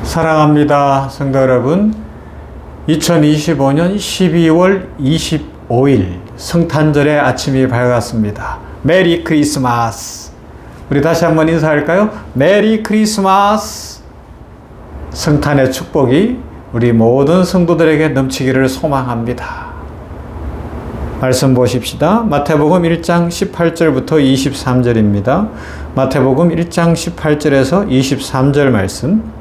사랑합니다, 성도 여러분. 2025년 12월 25일 성탄절의 아침이 밝았습니다. 메리 크리스마스. 우리 다시 한번 인사할까요? 메리 크리스마스. 성탄의 축복이 우리 모든 성도들에게 넘치기를 소망합니다. 말씀 보십시다. 마태복음 1장 18절부터 23절입니다. 마태복음 1장 18절에서 23절 말씀.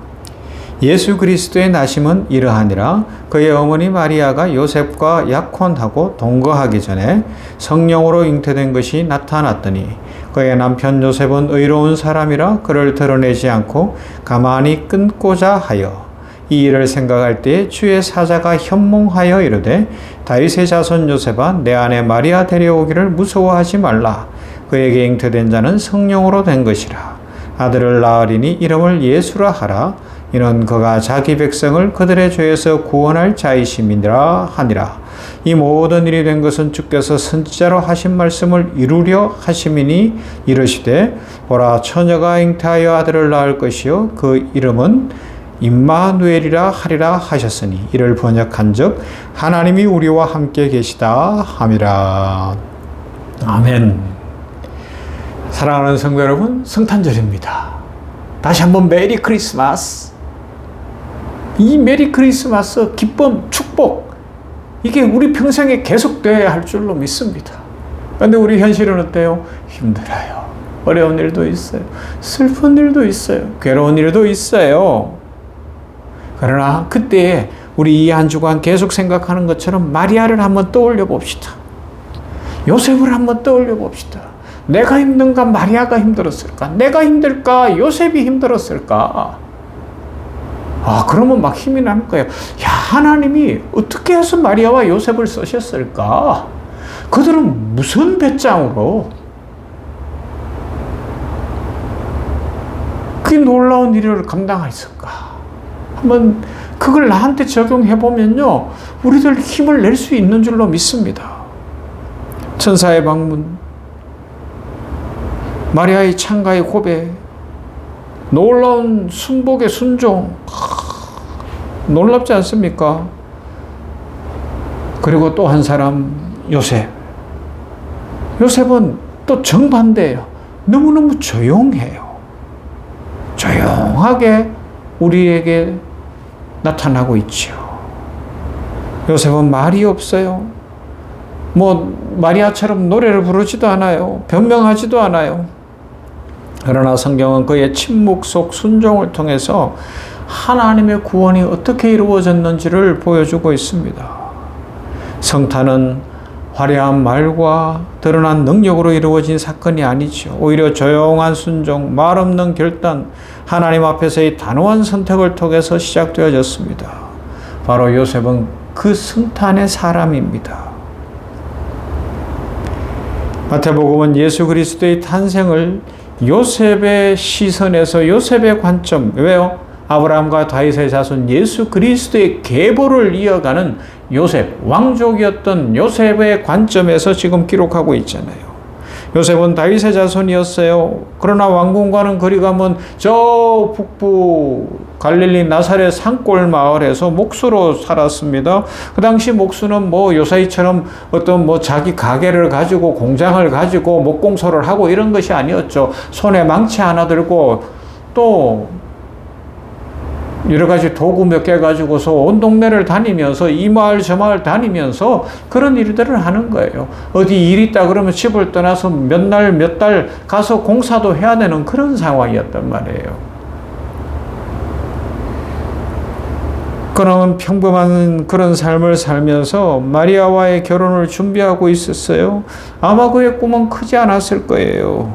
예수 그리스도의 나심은 이러하니라. 그의 어머니 마리아가 요셉과 약혼하고 동거하기 전에 성령으로 잉태된 것이 나타났더니 그의 남편 요셉은 의로운 사람이라 그를 드러내지 않고 가만히 끊고자 하여 이 일을 생각할 때에 주의 사자가 현몽하여 이르되 다윗의 자손 요셉아 내 아내 마리아 데려오기를 무서워하지 말라. 그에게 잉태된 자는 성령으로 된 것이라. 아들을 낳으리니 이름을 예수라 하라. 이는 그가 자기 백성을 그들의 죄에서 구원할 자이심이니라 하니라. 이 모든 일이 된 것은 주께서 선지자로 하신 말씀을 이루려 하심이니 이르시되 보라 처녀가 잉태하여 아들을 낳을 것이요 그 이름은 임마누엘이라 하리라 하셨으니 이를 번역한즉 하나님이 우리와 함께 계시다 함이라. 아멘. 사랑하는 성도 여러분, 성탄절입니다. 다시 한번 메리 크리스마스. 이 메리 크리스마스 기쁨, 축복, 이게 우리 평생에 계속돼야 할 줄로 믿습니다. 그런데 우리 현실은 어때요? 힘들어요. 어려운 일도 있어요. 슬픈 일도 있어요. 괴로운 일도 있어요. 그러나 그때 우리 이 한 주간 계속 생각하는 것처럼 마리아를 한번 떠올려 봅시다. 요셉을 한번 떠올려 봅시다. 내가 힘든가 마리아가 힘들었을까? 내가 힘들까 요셉이 힘들었을까? 그러면 막 힘이 나는 거예요. 야, 하나님이 어떻게 해서 마리아와 요셉을 쓰셨을까? 그들은 무슨 배짱으로 그 놀라운 일을 감당했을까? 한번 그걸 나한테 적용해 보면요, 우리들 힘을 낼 수 있는 줄로 믿습니다. 천사의 방문, 마리아의 창가의 고백, 놀라운 순복의 순종, 놀랍지 않습니까? 그리고 또 한 사람 요셉. 요셉은 또 정반대예요. 너무너무 조용해요. 조용하게 우리에게 나타나고 있죠. 요셉은 말이 없어요. 마리아처럼 노래를 부르지도 않아요. 변명하지도 않아요. 그러나 성경은 그의 침묵 속 순종을 통해서 하나님의 구원이 어떻게 이루어졌는지를 보여주고 있습니다. 성탄은 화려한 말과 드러난 능력으로 이루어진 사건이 아니죠. 오히려 조용한 순종, 말 없는 결단, 하나님 앞에서의 단호한 선택을 통해서 시작되어졌습니다. 바로 요셉은 그 성탄의 사람입니다. 마태복음은 예수 그리스도의 탄생을 요셉의 시선에서 요셉의 관점, 왜요? 아브라함과 다윗의 자손 예수 그리스도의 계보를 이어가는 요셉, 왕족이었던 요셉의 관점에서 지금 기록하고 있잖아요. 요셉은 다윗의 자손이었어요. 그러나 왕궁과는 거리가 먼 저 북부 갈릴리 나사렛 산골 마을에서 목수로 살았습니다. 그 당시 목수는 요사이처럼 어떤 자기 가게를 가지고 공장을 가지고 목공소를 하고 이런 것이 아니었죠. 손에 망치 하나 들고 또 여러 가지 도구 몇 개 가지고서 온 동네를 다니면서 이 마을 저 마을 다니면서 그런 일들을 하는 거예요. 어디 일 있다 그러면 집을 떠나서 몇 날 몇 달 가서 공사도 해야 되는 그런 상황이었단 말이에요. 그는 평범한 그런 삶을 살면서 마리아와의 결혼을 준비하고 있었어요. 아마 그의 꿈은 크지 않았을 거예요.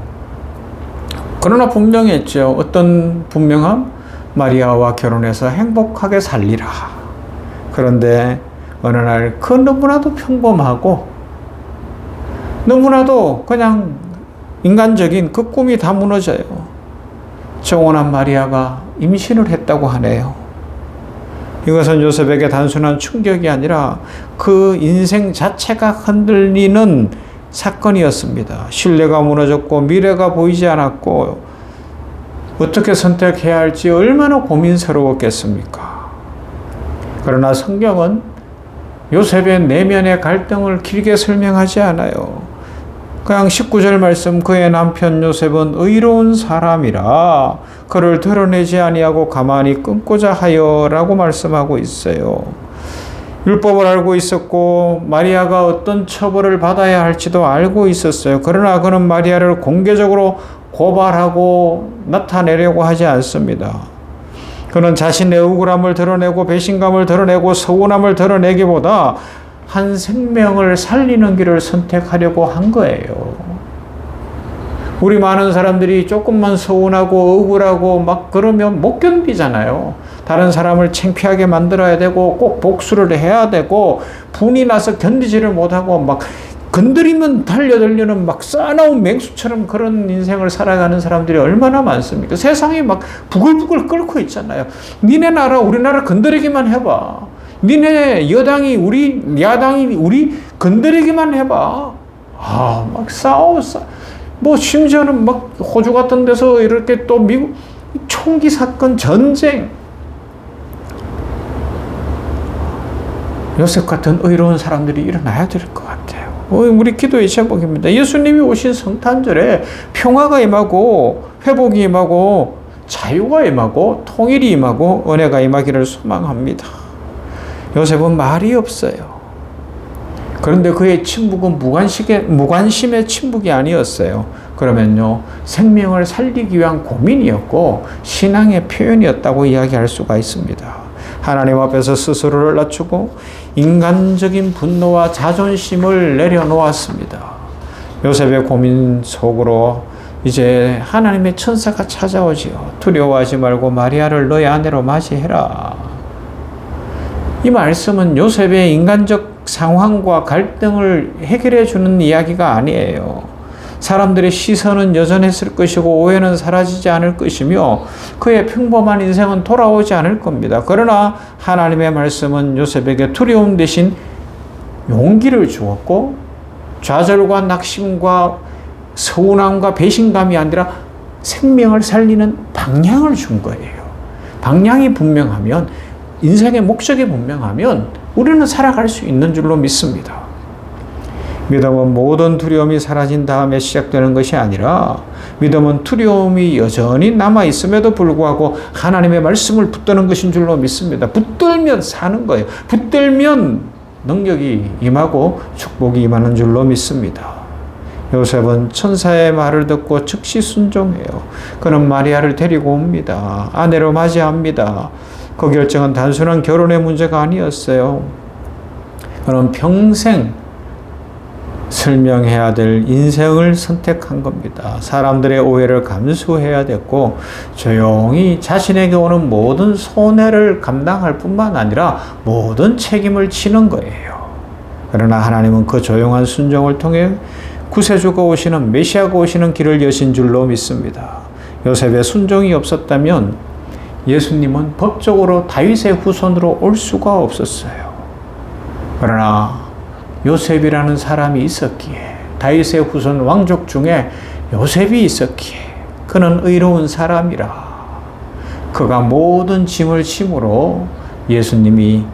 그러나 분명했죠. 어떤 분명함? 마리아와 결혼해서 행복하게 살리라. 그런데 어느 날 그 너무나도 평범하고 너무나도 그냥 인간적인 그 꿈이 다 무너져요. 정혼한 마리아가 임신을 했다고 하네요. 이것은 요셉에게 단순한 충격이 아니라 그 인생 자체가 흔들리는 사건이었습니다. 신뢰가 무너졌고 미래가 보이지 않았고 어떻게 선택해야 할지 얼마나 고민스러웠겠습니까? 그러나 성경은 요셉의 내면의 갈등을 길게 설명하지 않아요. 그냥 19절 말씀, 그의 남편 요셉은 의로운 사람이라 그를 드러내지 아니하고 가만히 끊고자 하여라고 말씀하고 있어요. 율법을 알고 있었고 마리아가 어떤 처벌을 받아야 할지도 알고 있었어요. 그러나 그는 마리아를 공개적으로 고발하고 나타내려고 하지 않습니다. 그는 자신의 억울함을 드러내고 배신감을 드러내고 서운함을 드러내기보다 한 생명을 살리는 길을 선택하려고 한 거예요. 우리 많은 사람들이 조금만 서운하고 억울하고 막 그러면 못 견디잖아요. 다른 사람을 창피하게 만들어야 되고 꼭 복수를 해야 되고 분이 나서 견디지를 못하고 막 건드리면 달려들려는 막 싸나운 맹수처럼 그런 인생을 살아가는 사람들이 얼마나 많습니까? 세상이 막 부글부글 끓고 있잖아요. 니네 나라 우리나라 건드리기만 해봐. 니네 여당이 우리 야당이 우리 건드리기만 해봐. 막 싸워. 뭐 심지어는 막 호주 같은 데서 이렇게 또 미국 총기 사건 전쟁. 요셉 같은 의로운 사람들이 일어나야 될 것 같아요. 우리 기도의 제목입니다. 예수님이 오신 성탄절에 평화가 임하고 회복이 임하고 자유가 임하고 통일이 임하고 은혜가 임하기를 소망합니다. 요셉은 말이 없어요. 그런데 그의 침묵은 무관심의 침묵이 아니었어요. 그러면요, 생명을 살리기 위한 고민이었고 신앙의 표현이었다고 이야기할 수가 있습니다. 하나님 앞에서 스스로를 낮추고 인간적인 분노와 자존심을 내려놓았습니다. 요셉의 고민 속으로 이제 하나님의 천사가 찾아오지요. 두려워하지 말고 마리아를 너의 아내로 맞이해라. 이 말씀은 요셉의 인간적 상황과 갈등을 해결해 주는 이야기가 아니에요. 사람들의 시선은 여전했을 것이고 오해는 사라지지 않을 것이며 그의 평범한 인생은 돌아오지 않을 겁니다. 그러나 하나님의 말씀은 요셉에게 두려움 대신 용기를 주었고 좌절과 낙심과 서운함과 배신감이 아니라 생명을 살리는 방향을 준 거예요. 방향이 분명하면, 인생의 목적이 분명하면 우리는 살아갈 수 있는 줄로 믿습니다. 믿음은 모든 두려움이 사라진 다음에 시작되는 것이 아니라 믿음은 두려움이 여전히 남아있음에도 불구하고 하나님의 말씀을 붙드는 것인 줄로 믿습니다. 붙들면 사는 거예요. 붙들면 능력이 임하고 축복이 임하는 줄로 믿습니다. 요셉은 천사의 말을 듣고 즉시 순종해요. 그는 마리아를 데리고 옵니다. 아내로 맞이합니다. 그 결정은 단순한 결혼의 문제가 아니었어요. 그는 평생 설명해야 될 인생을 선택한 겁니다. 사람들의 오해를 감수해야 됐고 조용히 자신에게 오는 모든 손해를 감당할 뿐만 아니라 모든 책임을 지는 거예요. 그러나 하나님은 그 조용한 순종을 통해 구세주가 오시는, 메시아가 오시는 길을 여신 줄로 믿습니다. 요셉의 순종이 없었다면 예수님은 법적으로 다윗의 후손으로 올 수가 없었어요. 그러나 요셉이라는 사람이 있었기에, 다윗의 후손 왕족 중에 요셉이 있었기에 그는 의로운 사람이라 그가 모든 짐을 짐으로 예수님이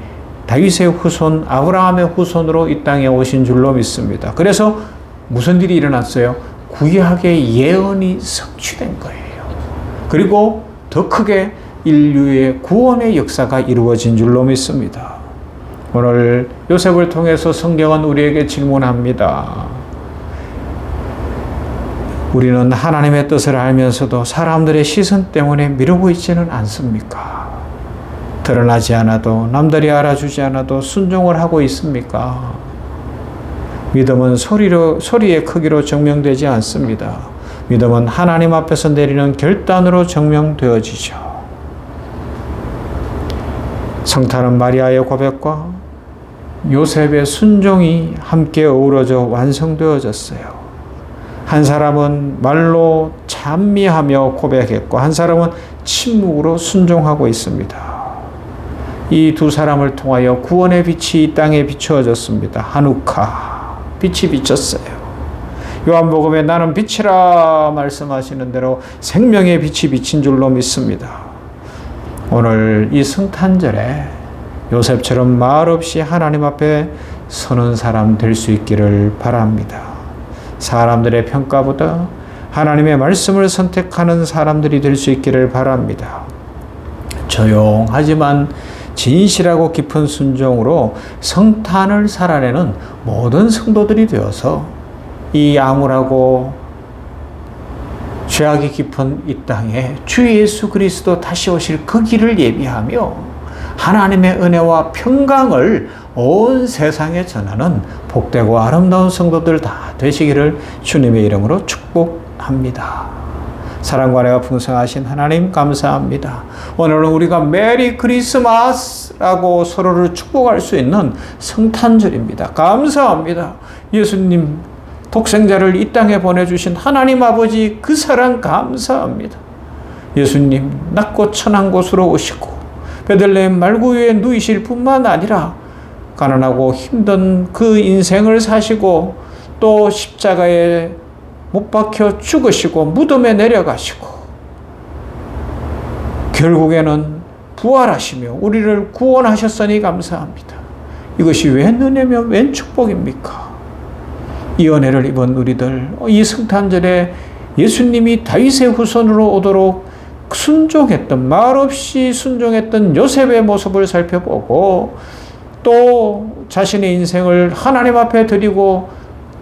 다윗의 후손, 아브라함의 후손으로 이 땅에 오신 줄로 믿습니다. 그래서 무슨 일이 일어났어요? 구약의 예언이 성취된 거예요. 그리고 더 크게 인류의 구원의 역사가 이루어진 줄로 믿습니다. 오늘 요셉을 통해서 성경은 우리에게 질문합니다. 우리는 하나님의 뜻을 알면서도 사람들의 시선 때문에 미루고 있지는 않습니까? 드러나지 않아도, 남들이 알아주지 않아도 순종을 하고 있습니까? 믿음은 소리의 크기로 증명되지 않습니다. 믿음은 하나님 앞에서 내리는 결단으로 증명되어지죠. 성탄은 마리아의 고백과 요셉의 순종이 함께 어우러져 완성되어졌어요. 한 사람은 말로 찬미하며 고백했고 한 사람은 침묵으로 순종하고 있습니다. 이 두 사람을 통하여 구원의 빛이 이 땅에 비추어졌습니다. 하누카, 빛이 비쳤어요. 요한복음에 나는 빛이라 말씀하시는 대로 생명의 빛이 비친 줄로 믿습니다. 오늘 이 성탄절에 요셉처럼 말없이 하나님 앞에 서는 사람 될 수 있기를 바랍니다. 사람들의 평가보다 하나님의 말씀을 선택하는 사람들이 될 수 있기를 바랍니다. 조용하지만 진실하고 깊은 순종으로 성탄을 살아내는 모든 성도들이 되어서 이 암울하고 죄악이 깊은 이 땅에 주 예수 그리스도 다시 오실 그 길을 예비하며 하나님의 은혜와 평강을 온 세상에 전하는 복되고 아름다운 성도들 다 되시기를 주님의 이름으로 축복합니다. 사랑과 은혜가 풍성하신 하나님 감사합니다. 오늘은 우리가 메리 크리스마스라고 서로를 축복할 수 있는 성탄절입니다. 감사합니다. 예수님 독생자를 이 땅에 보내주신 하나님 아버지 그 사랑 감사합니다. 예수님 낮고 천한 곳으로 오시고 베들레헴 말구 위에 누이실 뿐만 아니라 가난하고 힘든 그 인생을 사시고 또 십자가에 못 박혀 죽으시고 무덤에 내려가시고 결국에는 부활하시며 우리를 구원하셨으니 감사합니다. 이것이 웬 은혜며 웬 축복입니까? 이 은혜를 입은 우리들 이 성탄절에 예수님이 다윗의 후손으로 오도록 순종했던 말없이 순종했던 요셉의 모습을 살펴보고 또 자신의 인생을 하나님 앞에 드리고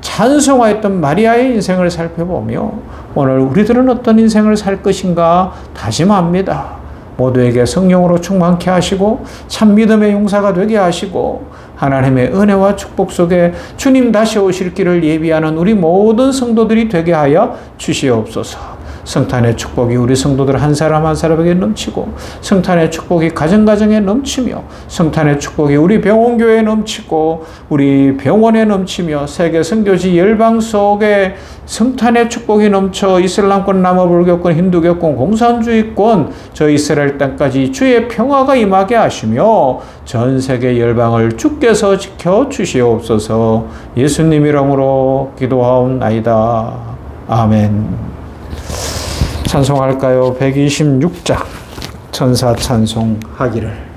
찬송하였던 마리아의 인생을 살펴보며 오늘 우리들은 어떤 인생을 살 것인가 다짐합니다. 모두에게 성령으로 충만케 하시고 참 믿음의 용사가 되게 하시고 하나님의 은혜와 축복 속에 주님 다시 오실 길을 예비하는 우리 모든 성도들이 되게 하여 주시옵소서. 성탄의 축복이 우리 성도들 한 사람 한 사람에게 넘치고 성탄의 축복이 가정가정에 넘치며 성탄의 축복이 우리 병원교회에 넘치고 우리 병원에 넘치며 세계 선교지 열방 속에 성탄의 축복이 넘쳐 이슬람권, 남아불교권, 힌두교권, 공산주의권 저 이스라엘 땅까지 주의 평화가 임하게 하시며 전 세계 열방을 주께서 지켜주시옵소서. 예수님 이름으로 기도하옵나이다. 아멘. 찬송할까요? 126장 천사 찬송하기를.